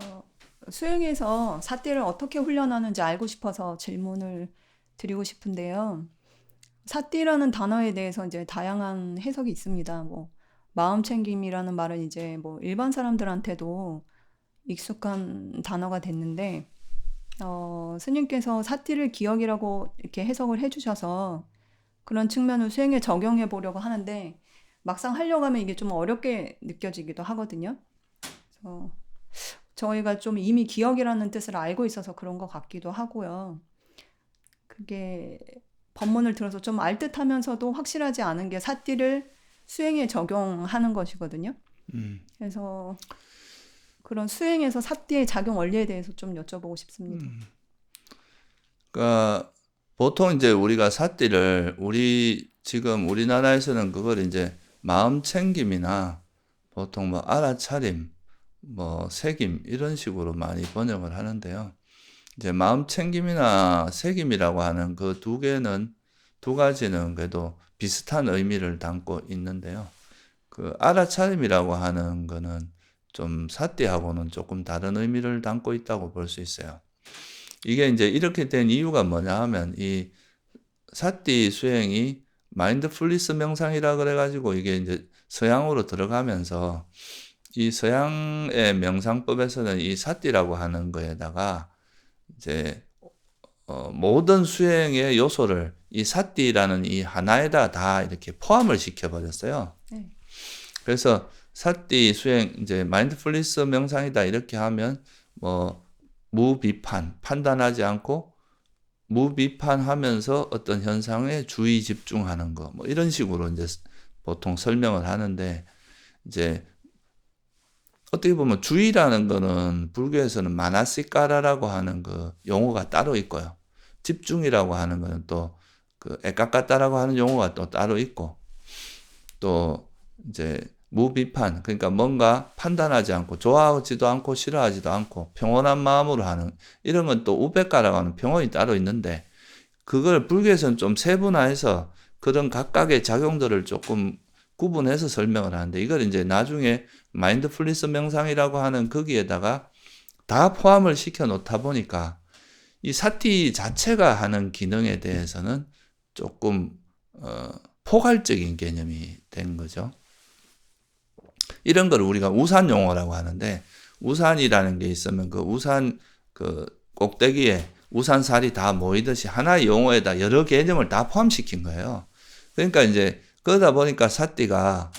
어, 수행에서 사띠를 어떻게 훈련하는지 알고 싶어서 질문을 드리고 싶은데요. 사띠라는 단어에 대해서 이제 다양한 해석이 있습니다. 뭐, 마음 챙김이라는 말은 이제 뭐 일반 사람들한테도 익숙한 단어가 됐는데, 스님께서 사띠를 기억이라고 이렇게 해석을 해주셔서 그런 측면을 수행에 적용해 보려고 하는데, 막상 하려고 하면 이게 좀 어렵게 느껴지기도 하거든요. 그래서 저희가 좀 이미 기억이라는 뜻을 알고 있어서 그런 것 같기도 하고요. 그게 법문을 들어서 좀 알듯하면서도 확실하지 않은 게 사띠를 수행에 적용하는 것이거든요. 음, 그래서 그런 수행에서 사띠의 작용 원리에 대해서 좀 여쭤보고 싶습니다. 그러니까 보통 이제 우리가 사띠를 지금 우리나라에서는 그걸 이제 마음 챙김이나 보통 뭐 알아차림, 뭐 새김 이런 식으로 많이 번역을 하는데요. 이제 마음 챙김이나 새김이라고 하는 그 두 가지는 그래도 비슷한 의미를 담고 있는데요. 그 알아차림이라고 하는 거는 좀 사띠하고는 조금 다른 의미를 담고 있다고 볼 수 있어요. 이게 이제 이렇게 된 이유가 뭐냐 하면 이 사띠 수행이 마인드풀리스 명상이라 그래가지고 이게 이제 서양으로 들어가면서 이 서양의 명상법에서는 이 사띠라고 하는 거에다가 이제 모든 수행의 요소를 이 사띠라는 이 하나에다 다 이렇게 포함을 시켜버렸어요. 네. 그래서 사띠 수행 이제 마인드풀리스 명상이다 이렇게 하면 뭐 무비판 판단하지 않고 무비판하면서 어떤 현상에 주의 집중하는 거, 뭐 이런 식으로 이제 보통 설명을 하는데, 이제 어떻게 보면 주의라는 거는 불교에서는 마나시까라라고 하는 그 용어가 따로 있고요. 집중이라고 하는 거는 또 그 에까까따라고 하는 용어가 또 따로 있고, 또 이제 무비판, 그러니까 뭔가 판단하지 않고 좋아하지도 않고 싫어하지도 않고 평온한 마음으로 하는, 이런 건 또 우베까라고 하는 평온이 따로 있는데, 그걸 불교에서는 좀 세분화해서 그런 각각의 작용들을 조금 구분해서 설명을 하는데, 이걸 이제 나중에 마인드풀리스 명상이라고 하는 거기에다가 다 포함을 시켜 놓다 보니까 이 사티 자체가 하는 기능에 대해서는 조금 포괄적인 개념이 된 거죠. 이런 걸 우리가 우산 용어라고 하는데, 우산이라는 게 있으면 그 우산 그 꼭대기에 우산살이 다 모이듯이 하나의 용어에다 여러 개념을 다 포함시킨 거예요. 그러니까 이제 그러다 보니까 사띠가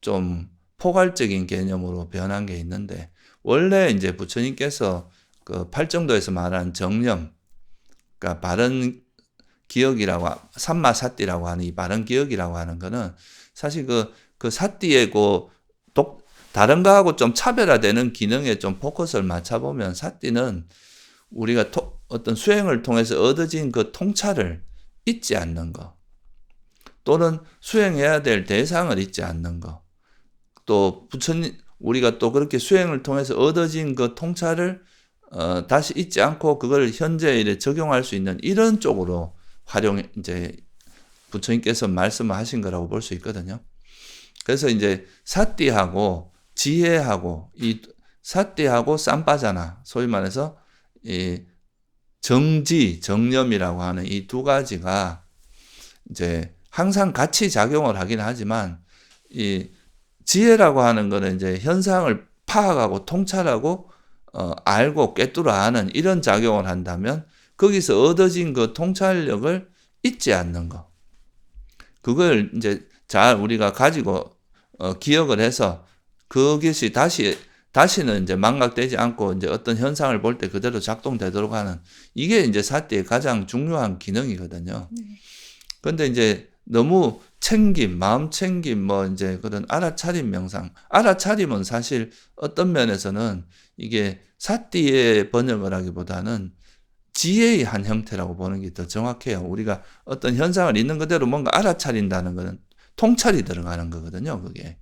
좀 포괄적인 개념으로 변한 게 있는데, 원래 이제 부처님께서 그 팔정도에서 말하는 정념, 그러니까 바른 기억이라고, 삼마사띠라고 하는 이 바른 기억이라고 하는 거는 사실 그 사띠의 다른 거하고 좀 차별화되는 기능에 좀 포커스를 맞춰보면 사띠는 우리가 어떤 수행을 통해서 얻어진 그 통찰을 잊지 않는 거, 또는 수행해야 될 대상을 잊지 않는 거, 또 우리가 또 그렇게 수행을 통해서 얻어진 그 통찰을 다시 잊지 않고 그걸 현재에 적용할 수 있는 이런 쪽으로 이제 부처님께서 말씀을 하신 거라고 볼 수 있거든요. 그래서 이제 사띠하고 지혜하고 이 사띠하고 쌈빠잖아. 소위 말해서 이 정념이라고 하는 이 두 가지가 이제 항상 같이 작용을 하긴 하지만, 이 지혜라고 하는 거는 이제 현상을 파악하고 통찰하고 알고 꿰뚫어 아는 이런 작용을 한다면, 거기서 얻어진 그 통찰력을 잊지 않는 거, 그걸 이제 잘 우리가 가지고 기억을 해서 그것이 다시는 이제 망각되지 않고 이제 어떤 현상을 볼 때 그대로 작동되도록 하는, 이게 이제 사띠의 가장 중요한 기능이거든요. 네. 근데 이제 너무 마음 챙김, 뭐 이제 그런 알아차림 명상, 알아차림은 사실 어떤 면에서는 이게 사띠의 번역을 하기보다는 지혜의 한 형태라고 보는 게 더 정확해요. 우리가 어떤 현상을 있는 그대로 뭔가 알아차린다는 것은 통찰이 들어가는 거거든요. 그게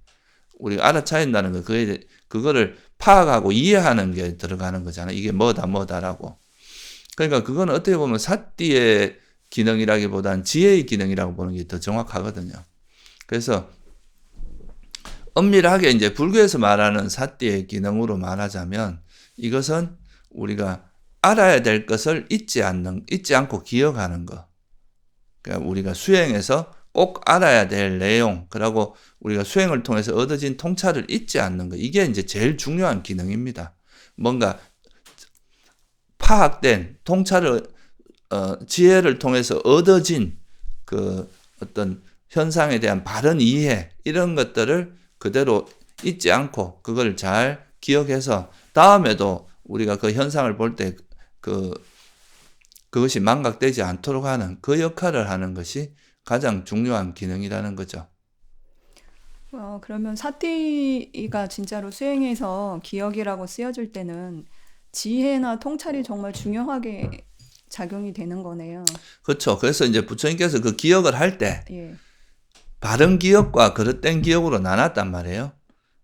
우리가 알아차린다는 거, 그거를 파악하고 이해하는 게 들어가는 거잖아요. 이게 뭐다라고. 그러니까 그건 어떻게 보면 사띠의 기능이라기보다는 지혜의 기능이라고 보는 게 더 정확하거든요. 그래서 엄밀하게 이제 불교에서 말하는 사띠의 기능으로 말하자면 이것은 우리가 알아야 될 것을 잊지 않고 기억하는 거. 그러니까 우리가 수행에서 꼭 알아야 될 내용, 그리고 우리가 수행을 통해서 얻어진 통찰을 잊지 않는 거. 이게 이제 제일 중요한 기능입니다. 뭔가 파악된 통찰을, 지혜를 통해서 얻어진 그 어떤 현상에 대한 바른 이해, 이런 것들을 그대로 잊지 않고 그걸 잘 기억해서 다음에도 우리가 그 현상을 볼 때 그것이 망각되지 않도록 하는 그 역할을 하는 것이 가장 중요한 기능이라는 거죠. 그러면 사띠가 진짜로 수행에서 기억이라고 쓰여질 때는 지혜나 통찰이 정말 중요하게 작용이 되는 거네요. 그렇죠. 그래서 이제 부처님께서 그 기억을 할 때 예, 바른 기억과 그릇된 기억으로 나눴단 말이에요.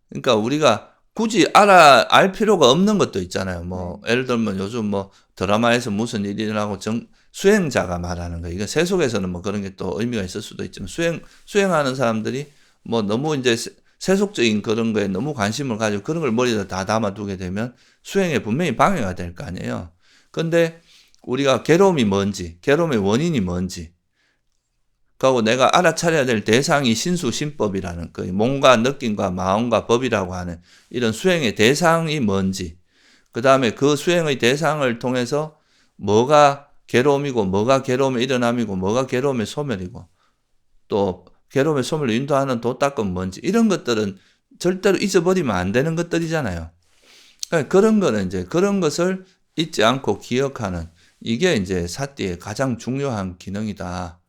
그러니까 우리가 굳이 알 필요가 없는 것도 있잖아요. 뭐 예를 들면 요즘 뭐 드라마에서 무슨 일이 일어나고 수행자가 말하는 거. 이거 세속에서는 뭐 그런 게 또 의미가 있을 수도 있지만 수행하는 사람들이 뭐 너무 이제 세속적인 그런 거에 너무 관심을 가지고 그런 걸 머리에 다 담아두게 되면 수행에 분명히 방해가 될 거 아니에요. 근데 우리가 괴로움이 뭔지, 괴로움의 원인이 뭔지, 그리고 내가 알아차려야 될 대상이 신수신법이라는 그 몸과 느낌과 마음과 법이라고 하는 이런 수행의 대상이 뭔지, 그 다음에 그 수행의 대상을 통해서 뭐가 괴로움이고 뭐가 괴로움의 일어남이고 뭐가 괴로움의 소멸이고 또 괴로움의 소멸을 인도하는 도닦은 뭔지, 이런 것들은 절대로 잊어버리면 안 되는 것들이잖아요. 그러니까 그런 거는 이제 그런 것을 잊지 않고 기억하는, 이게 이제 사띠의 가장 중요한 기능이다.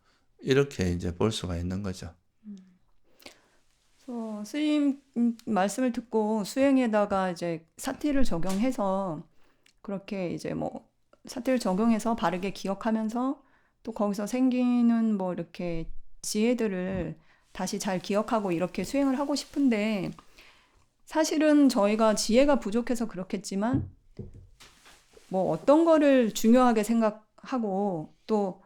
이렇게 이제 볼 수가 있는 거죠. 스님 말씀을 듣고 수행에다가 이제 사티를 적용해서 그렇게 이제 뭐 사티를 적용해서 바르게 기억하면서 또 거기서 생기는 뭐 이렇게 지혜들을 다시 잘 기억하고 이렇게 수행을 하고 싶은데 사실은 저희가 지혜가 부족해서 그렇겠지만 뭐 어떤 거를 중요하게 생각하고 또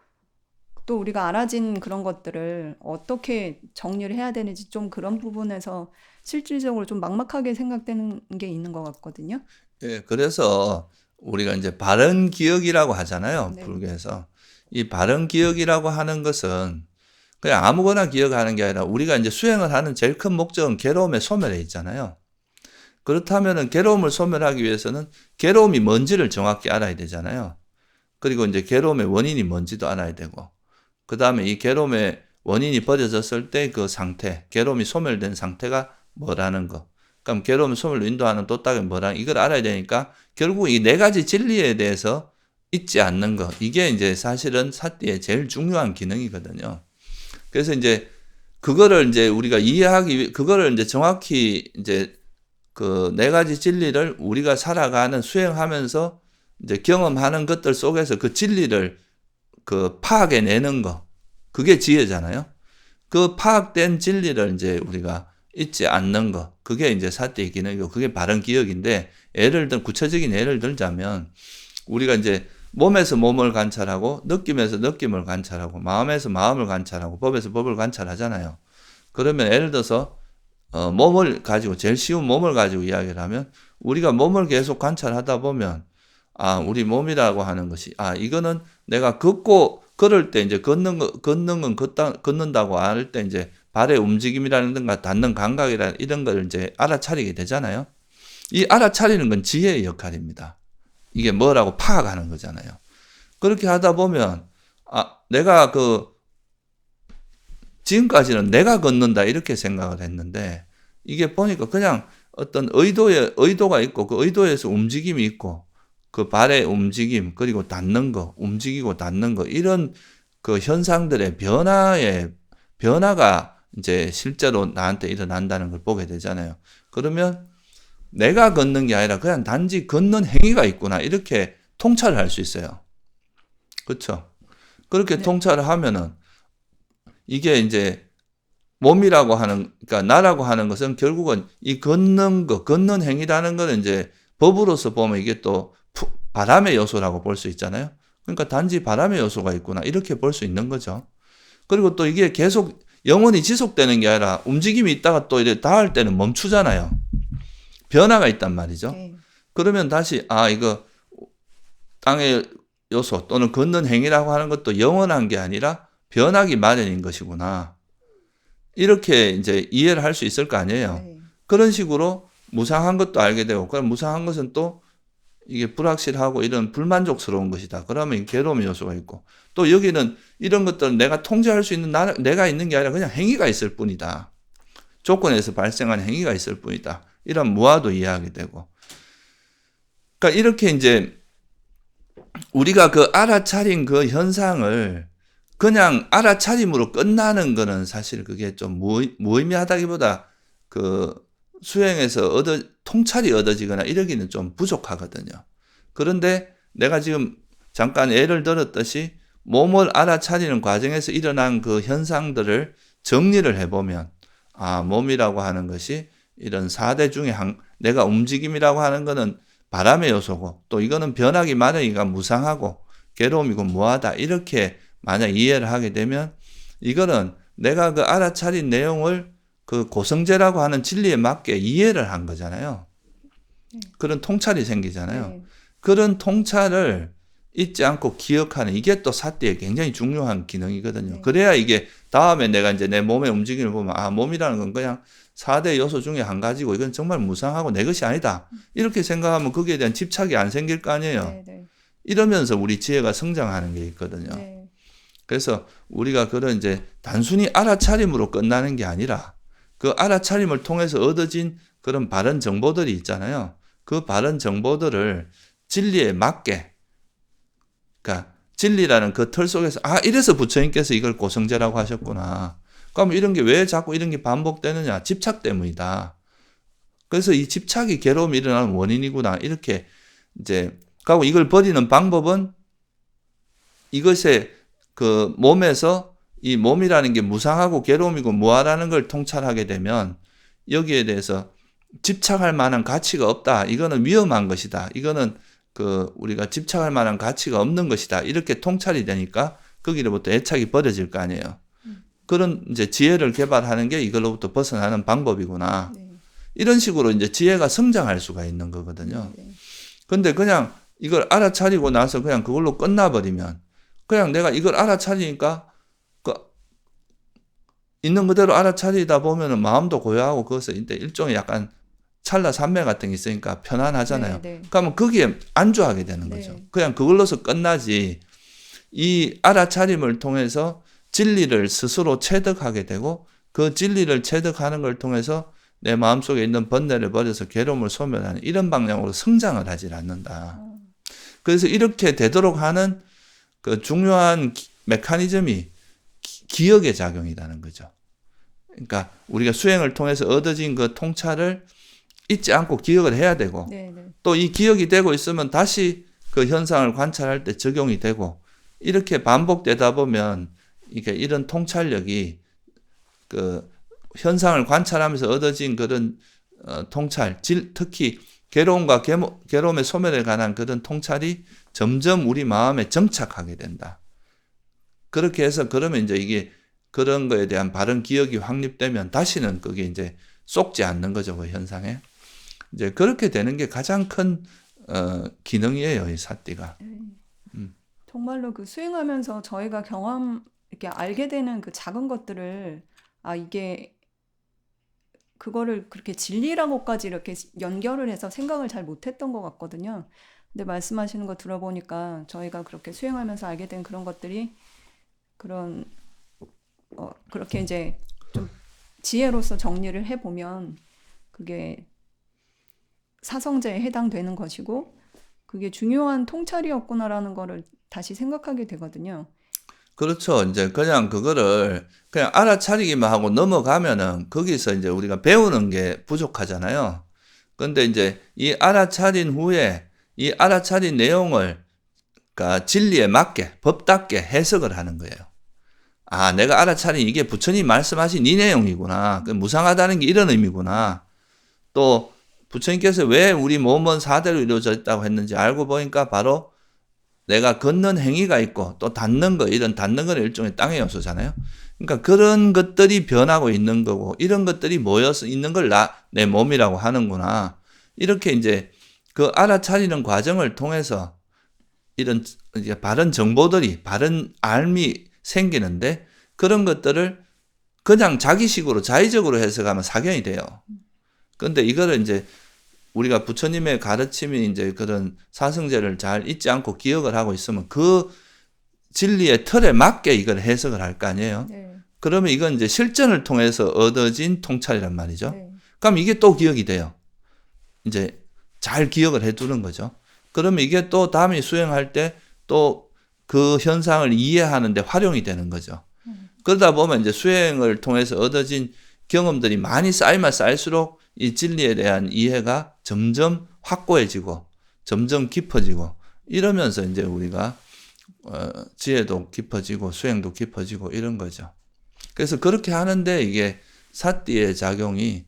우리가 알아진 그런 것들을 어떻게 정리를 해야 되는지 좀 그런 부분에서 실질적으로 좀 막막하게 생각되는 게 있는 것 같거든요. 예, 그래서 우리가 이제 바른 기억이라고 하잖아요. 네. 불교에서. 이 바른 기억이라고 하는 것은 그냥 아무거나 기억하는 게 아니라 우리가 이제 수행을 하는 제일 큰 목적은 괴로움의 소멸에 있잖아요. 그렇다면은 괴로움을 소멸하기 위해서는 괴로움이 뭔지를 정확히 알아야 되잖아요. 그리고 이제 괴로움의 원인이 뭔지도 알아야 되고, 그 다음에 이 괴로움의 원인이 버려졌을 때 그 상태, 괴로움이 소멸된 상태가 뭐라는 거. 그럼 괴로움의 소멸을 인도하는 도딱이 뭐라는 이걸 알아야 되니까 결국 이 네 가지 진리에 대해서 잊지 않는 거. 이게 이제 사실은 사띠의 제일 중요한 기능이거든요. 그래서 이제 그거를 이제 우리가 그거를 이제 정확히 이제 그 네 가지 진리를 우리가 살아가는 수행하면서 이제 경험하는 것들 속에서 그 진리를 그 파악해내는 거. 그게 지혜잖아요. 그 파악된 진리를 이제 우리가 잊지 않는 거. 그게 이제 사띠의 기능이고 그게 바른 기억인데 구체적인 예를 들자면 우리가 이제 몸에서 몸을 관찰하고 느낌에서 느낌을 관찰하고 마음에서 마음을 관찰하고 법에서 법을 관찰하잖아요. 그러면 예를 들어서 몸을 가지고 제일 쉬운 몸을 가지고 이야기를 하면 우리가 몸을 계속 관찰하다 보면 우리 몸이라고 하는 것이 이거는 내가 걸을 때 이제 걷는다고 할 때 이제 발의 움직임이라든가 닿는 감각이라 이런 걸 이제 알아차리게 되잖아요. 이 알아차리는 건 지혜의 역할입니다. 이게 뭐라고 파악하는 거잖아요. 그렇게 하다 보면 내가 지금까지는 내가 걷는다 이렇게 생각을 했는데 이게 보니까 그냥 어떤 의도가 있고 그 의도에서 움직임이 있고 그 발의 움직임 그리고 닿는 거 움직이고 닿는 거 이런 그 현상들의 변화가 이제 실제로 나한테 일어난다는 걸 보게 되잖아요. 그러면 내가 걷는 게 아니라 그냥 단지 걷는 행위가 있구나 이렇게 통찰을 할 수 있어요. 그렇죠? 그렇게 네. 통찰을 하면은 이게 이제 몸이라고 그러니까 나라고 하는 것은 결국은 이 걷는 행위라는 거는 이제 법으로서 보면 이게 또 바람의 요소라고 볼 수 있잖아요. 그러니까 단지 바람의 요소가 있구나 이렇게 볼 수 있는 거죠. 그리고 또 이게 계속 영원히 지속되는 게 아니라 움직임이 있다가 또 이렇게 닿을 때는 멈추잖아요. 변화가 있단 말이죠. 네. 그러면 다시 이거 땅의 요소 또는 걷는 행위라고 하는 것도 영원한 게 아니라 변하기 마련인 것이구나. 이렇게 이제 이해를 할 수 있을 거 아니에요. 네. 그런 식으로 무상한 것도 알게 되고, 그럼 무상한 것은 또 이게 불확실하고 이런 불만족스러운 것이다. 그러면 괴로움의 요소가 있고, 또 여기는 이런 것들은 내가 통제할 수 있는 내가 있는 게 아니라 그냥 행위가 있을 뿐이다. 조건에서 발생하는 행위가 있을 뿐이다. 이런 무아도 이해하게 되고. 그러니까 이렇게 이제 우리가 그 알아차린 그 현상을 그냥 알아차림으로 끝나는 거는 사실 그게 좀 무의미하다기보다 그 수행에서 통찰이 얻어지거나 이러기는 좀 부족하거든요. 그런데 내가 지금 잠깐 예를 들었듯이 몸을 알아차리는 과정에서 일어난 그 현상들을 정리를 해보면, 몸이라고 하는 것이 이런 4대 중에 내가 움직임이라고 하는 거는 바람의 요소고, 또 이거는 변하기 마련이니까 무상하고 괴로움이고 무하다. 이렇게 만약 이해를 하게 되면, 이거는 내가 그 알아차린 내용을 그 고성제라고 하는 진리에 맞게 이해를 한 거잖아요. 그런 통찰이 생기잖아요. 네. 그런 통찰을 잊지 않고 기억하는, 이게 또 사띠의 굉장히 중요한 기능이거든요. 네. 그래야 이게 다음에 내가 이제 내 몸의 움직임을 보면, 몸이라는 건 그냥 4대 요소 중에 한 가지고 이건 정말 무상하고 내 것이 아니다. 이렇게 생각하면 거기에 대한 집착이 안 생길 거 아니에요. 네. 네. 이러면서 우리 지혜가 성장하는 게 있거든요. 네. 그래서 우리가 그런 이제 단순히 알아차림으로 끝나는 게 아니라 그 알아차림을 통해서 얻어진 그런 바른 정보들이 있잖아요. 그 바른 정보들을 진리에 맞게, 그러니까 진리라는 그 틀 속에서 이래서 부처님께서 이걸 고성제라고 하셨구나. 그럼 이런 게 왜 자꾸 이런 게 반복되느냐? 집착 때문이다. 그래서 이 집착이 괴로움이 일어나는 원인이구나. 이렇게 이제 가고, 이걸 버리는 방법은 이것의 그 몸에서 이 몸이라는 게 무상하고 괴로움이고 무아라는 걸 통찰하게 되면 여기에 대해서 집착할 만한 가치가 없다. 이거는 위험한 것이다. 이거는 그 우리가 집착할 만한 가치가 없는 것이다. 이렇게 통찰이 되니까 거기로부터 애착이 버려질 거 아니에요. 그런 이제 지혜를 개발하는 게 이걸로부터 벗어나는 방법이구나. 네. 이런 식으로 이제 지혜가 성장할 수가 있는 거거든요. 네. 근데 그냥 이걸 알아차리고 나서 그냥 그걸로 끝나버리면, 그냥 내가 이걸 알아차리니까 그 있는 그대로 알아차리다 보면은 마음도 고요하고 그것은 이제 일종의 약간 찰나산매 같은 게 있으니까 편안하잖아요. 네. 네. 그러면 거기에 안주하게 되는 네. 거죠. 그냥 그걸로서 끝나지, 이 알아차림을 통해서 진리를 스스로 체득하게 되고, 그 진리를 체득하는 걸 통해서 내 마음속에 있는 번뇌를 버려서 괴로움을 소멸하는 이런 방향으로 성장을 하질 않는다. 그래서 이렇게 되도록 하는 그 중요한 메커니즘이 기억의 작용이라는 거죠. 그러니까 우리가 수행을 통해서 얻어진 그 통찰을 잊지 않고 기억을 해야 되고, 네. 또 이 기억이 되고 있으면 다시 그 현상을 관찰할 때 적용이 되고, 이렇게 반복되다 보면 이게 이런 통찰력이 그 현상을 관찰하면서 얻어진 그런 통찰, 특히 괴로움과 괴로움의 소멸에 관한 그런 통찰이 점점 우리 마음에 정착하게 된다. 그렇게 해서 그러면 이제 이게 그런 거에 대한 바른 기억이 확립되면 다시는 그게 이제 쏙지 않는 거죠, 그 현상에. 이제 그렇게 되는 게 가장 큰 기능이에요, 이 사띠가. 정말로 그 수행하면서 저희가 이렇게 알게 되는 그 작은 것들을, 이게 그거를 그렇게 진리라고까지 이렇게 연결을 해서 생각을 잘 못했던 것 같거든요. 근데 말씀하시는 거 들어보니까 저희가 그렇게 수행하면서 알게 된 그런 것들이 그렇게 이제 좀 지혜로서 정리를 해보면 그게 사성제에 해당되는 것이고, 그게 중요한 통찰이었구나라는 거를 다시 생각하게 되거든요. 그렇죠. 이제 그냥 그거를 그냥 알아차리기만 하고 넘어가면은 거기서 이제 우리가 배우는 게 부족하잖아요. 근데 이제 이 알아차린 후에 이 알아차린 내용을 그러니까 진리에 맞게 법답게 해석을 하는 거예요. 내가 알아차린 이게 부처님 말씀하신 이 내용이구나. 무상하다는 게 이런 의미구나. 또 부처님께서 왜 우리 몸은 4대로 이루어져 있다고 했는지 알고 보니까 바로 내가 걷는 행위가 있고 또 닿는 거, 이런 닿는 거는 일종의 땅의 요소잖아요. 그러니까 그런 것들이 변하고 있는 거고, 이런 것들이 모여서 있는 걸 내 몸이라고 하는구나. 이렇게 이제 그 알아차리는 과정을 통해서 이런 이제 바른 정보들이, 바른 알미 생기는데, 그런 것들을 그냥 자기식으로 자의적으로 해석하면 사견이 돼요. 그런데 이거를 이제 우리가 부처님의 가르침이 이제 그런 사성제를 잘 잊지 않고 기억을 하고 있으면 그 진리의 틀에 맞게 이걸 해석을 할 거 아니에요. 네. 그러면 이건 이제 실전을 통해서 얻어진 통찰이란 말이죠. 네. 그럼 이게 또 기억이 돼요. 이제 잘 기억을 해두는 거죠. 그러면 이게 또 다음에 수행할 때 또 그 현상을 이해하는데 활용이 되는 거죠. 그러다 보면 이제 수행을 통해서 얻어진 경험들이 많이 쌓이면 쌓일수록 이 진리에 대한 이해가 점점 확고해지고 점점 깊어지고, 이러면서 이제 우리가 지혜도 깊어지고 수행도 깊어지고 이런 거죠. 그래서 그렇게 하는데 이게 사띠의 작용이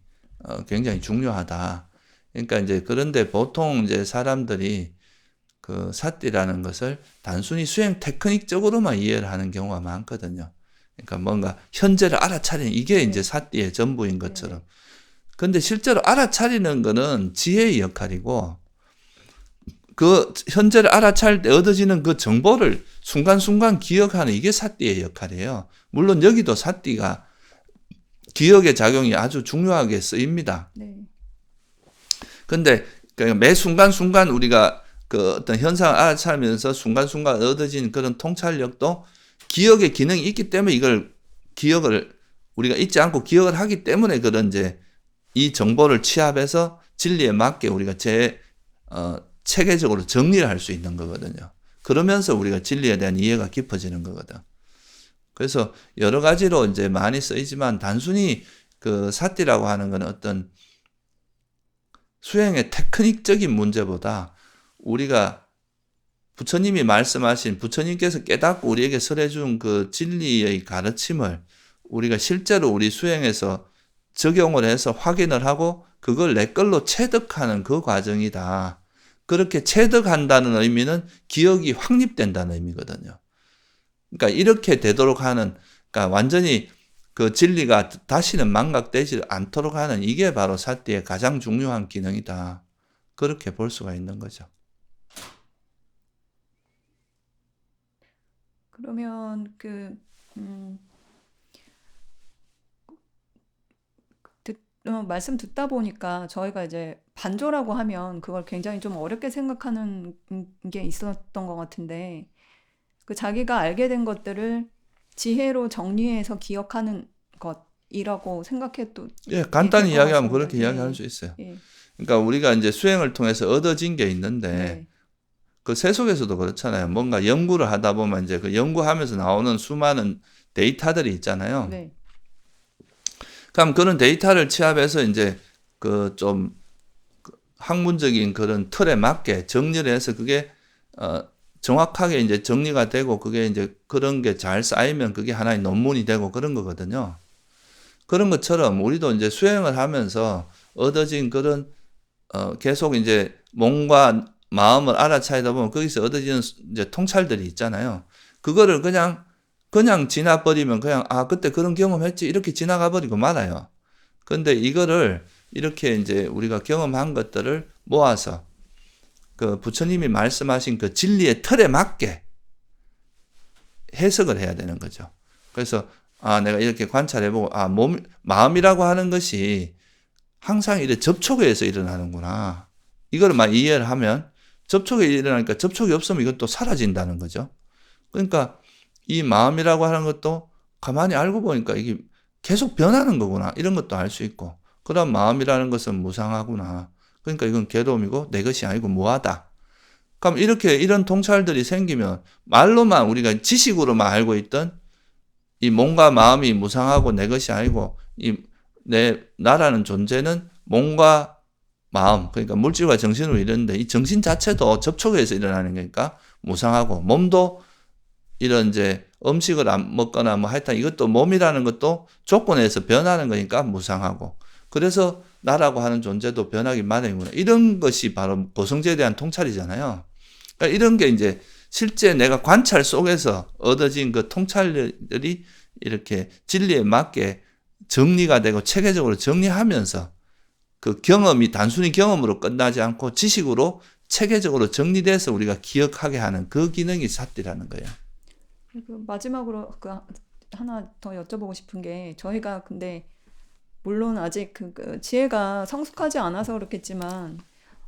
굉장히 중요하다. 그러니까 이제 그런데 보통 이제 사람들이 그 사띠라는 것을 단순히 수행 테크닉적으로만 이해를 하는 경우가 많거든요. 그러니까 뭔가 현재를 알아차리는, 이게 이제 사띠의 전부인 것처럼. 근데 실제로 알아차리는 거는 지혜의 역할이고, 그 현재를 알아차릴 때 얻어지는 그 정보를 순간순간 기억하는, 이게 사띠의 역할이에요. 물론 여기도 사띠가 기억의 작용이 아주 중요하게 쓰입니다. 네. 근데 매 순간순간 우리가 그 어떤 현상을 알아차리면서 순간순간 얻어진 그런 통찰력도 기억의 기능이 있기 때문에, 이걸 기억을 우리가 잊지 않고 기억을 하기 때문에 그런 이제 이 정보를 취합해서 진리에 맞게 우리가 체계적으로 정리를 할 수 있는 거거든요. 그러면서 우리가 진리에 대한 이해가 깊어지는 거거든. 그래서 여러 가지로 이제 많이 쓰이지만, 단순히 그 사띠라고 하는 건 어떤 수행의 테크닉적인 문제보다 우리가 부처님이 말씀하신, 부처님께서 깨닫고 우리에게 설해준 그 진리의 가르침을 우리가 실제로 우리 수행에서 적용을 해서 확인을 하고 그걸 내 걸로 체득하는 그 과정이다. 그렇게 체득한다는 의미는 기억이 확립된다는 의미거든요. 그러니까 이렇게 되도록 하는, 그러니까 완전히 그 진리가 다시는 망각되지 않도록 하는, 이게 바로 사띠의 가장 중요한 기능이다. 그렇게 볼 수가 있는 거죠. 그러면 말씀 듣다 보니까 저희가 이제 반조라고 하면 그걸 굉장히 좀 어렵게 생각하는 게 있었던 것 같은데, 그 자기가 알게 된 것들을 지혜로 정리해서 기억하는 것이라고 생각해도 예, 간단히 될 것 이야기하면 같습니다. 그렇게 이야기할 수 있어요. 예. 그러니까 우리가 이제 수행을 통해서 얻어진 게 있는데, 네. 그 세속에서도 그렇잖아요. 뭔가 연구를 하다 보면 이제 그 연구하면서 나오는 수많은 데이터들이 있잖아요. 네. 그럼 그런 데이터를 취합해서 이제 그 좀 학문적인 그런 틀에 맞게 정리를 해서 그게 정확하게 이제 정리가 되고, 그게 이제 그런 게 잘 쌓이면 그게 하나의 논문이 되고 그런 거거든요. 그런 것처럼 우리도 이제 수행을 하면서 얻어진 그런 계속 이제 몸과 마음을 알아차리다 보면 거기서 얻어지는 이제 통찰들이 있잖아요. 그거를 그냥 지나버리면 그냥 그때 그런 경험했지 이렇게 지나가 버리고 말아요. 근데 이거를 이렇게 이제 우리가 경험한 것들을 모아서 그 부처님이 말씀하신 그 진리의 틀에 맞게 해석을 해야 되는 거죠. 그래서 내가 이렇게 관찰해보고 마음이라고 하는 것이 항상 이렇게 접촉에 의해서 일어나는구나. 이걸 막 이해를 하면, 접촉에 일어나니까 접촉이 없으면 이것도 사라진다는 거죠. 그러니까 이 마음이라고 하는 것도 가만히 알고 보니까 이게 계속 변하는 거구나, 이런 것도 알 수 있고, 그다음 마음이라는 것은 무상하구나. 그러니까 이건 괴로움이고 내 것이 아니고 무하다. 그럼 이렇게 이런 통찰들이 생기면 말로만 우리가 지식으로만 알고 있던 이 몸과 마음이 무상하고 내 것이 아니고 나라는 존재는 몸과 마음, 그러니까 물질과 정신으로 이러는데, 이 정신 자체도 접촉에서 일어나는 거니까 무상하고, 몸도 이런 이제 음식을 안 먹거나 뭐 하여튼 이것도 몸이라는 것도 조건에서 변하는 거니까 무상하고, 그래서 나라고 하는 존재도 변하기 마련이구나. 이런 것이 바로 고성제에 대한 통찰이잖아요. 그러니까 이런 게 이제 실제 내가 관찰 속에서 얻어진 그 통찰들이 이렇게 진리에 맞게 정리가 되고 체계적으로 정리하면서 그 경험이 단순히 경험으로 끝나지 않고 지식으로 체계적으로 정리돼서 우리가 기억하게 하는 그 기능이 삿띠라는 거예요. 그리고 마지막으로 하나 더 여쭤보고 싶은 게 저희가 근데 물론 아직 그 지혜가 성숙하지 않아서 그렇겠지만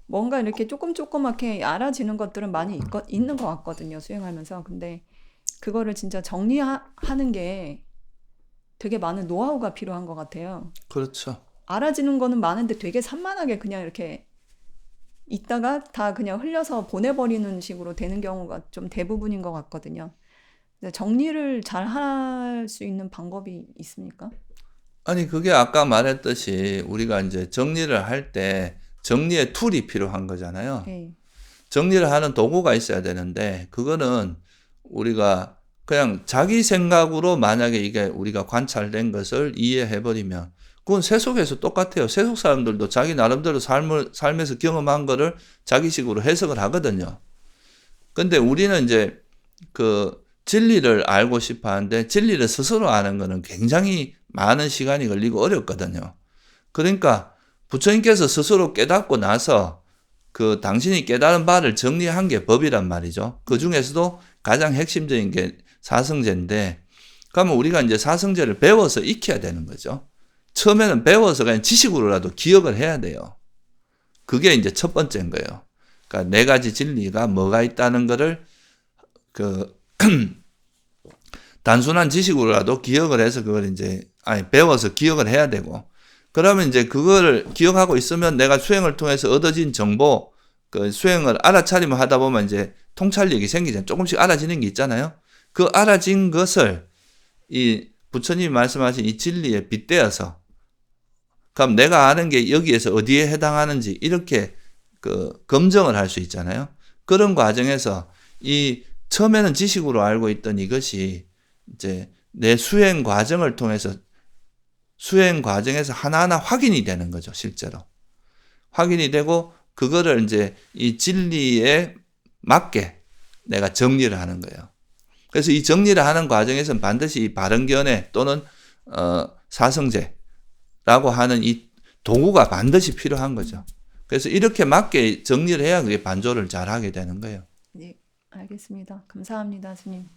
뭔가 이렇게 조그맣게 알아지는 것들은 많이 있는 것 같거든요. 수행하면서. 근데 그거를 진짜 정리하는 게 되게 많은 노하우가 필요한 것 같아요. 그렇죠. 알아지는 거는 많은데 되게 산만하게 그냥 이렇게 있다가 다 그냥 흘려서 보내버리는 식으로 되는 경우가 좀 대부분인 것 같거든요. 정리를 잘 할 수 있는 방법이 있습니까? 아니, 그게 아까 말했듯이 우리가 이제 정리를 할 때 정리의 툴이 필요한 거잖아요. 네. 정리를 하는 도구가 있어야 되는데, 그거는 우리가 그냥 자기 생각으로 만약에 이게 우리가 관찰된 것을 이해해버리면, 그건 세속에서 똑같아요. 세속 사람들도 자기 나름대로 삶에서 경험한 거를 자기식으로 해석을 하거든요. 근데 우리는 이제 그 진리를 알고 싶어 하는데, 진리를 스스로 아는 거는 굉장히 많은 시간이 걸리고 어렵거든요. 그러니까 부처님께서 스스로 깨닫고 나서 그 당신이 깨달은 바를 정리한 게 법이란 말이죠. 그 중에서도 가장 핵심적인 게 사성제인데, 그러면 우리가 이제 사성제를 배워서 익혀야 되는 거죠. 처음에는 배워서 그냥 지식으로라도 기억을 해야 돼요. 그게 이제 첫 번째인 거예요. 그러니까 네 가지 진리가 뭐가 있다는 거를 단순한 지식으로라도 기억을 해서 그걸 이제 배워서 기억을 해야 되고, 그러면 이제 그거를 기억하고 있으면 내가 수행을 통해서 얻어진 정보, 그 수행을 알아차리면 하다 보면 이제 통찰력이 생기잖아요. 조금씩 알아지는 게 있잖아요. 그 알아진 것을 이 부처님이 말씀하신 이 진리에 빗대어서, 그럼 내가 아는 게 여기에서 어디에 해당하는지 이렇게 그 검증을 할 수 있잖아요. 그런 과정에서 이 처음에는 지식으로 알고 있던 이것이 이제 내 수행 과정에서 하나하나 확인이 되는 거죠, 실제로. 확인이 되고, 그거를 이제 이 진리에 맞게 내가 정리를 하는 거예요. 그래서 이 정리를 하는 과정에서는 반드시 이 바른견해 또는 사성제라고 하는 이 도구가 반드시 필요한 거죠. 그래서 이렇게 맞게 정리를 해야 그게 반조를 잘 하게 되는 거예요. 네, 알겠습니다. 감사합니다, 스님.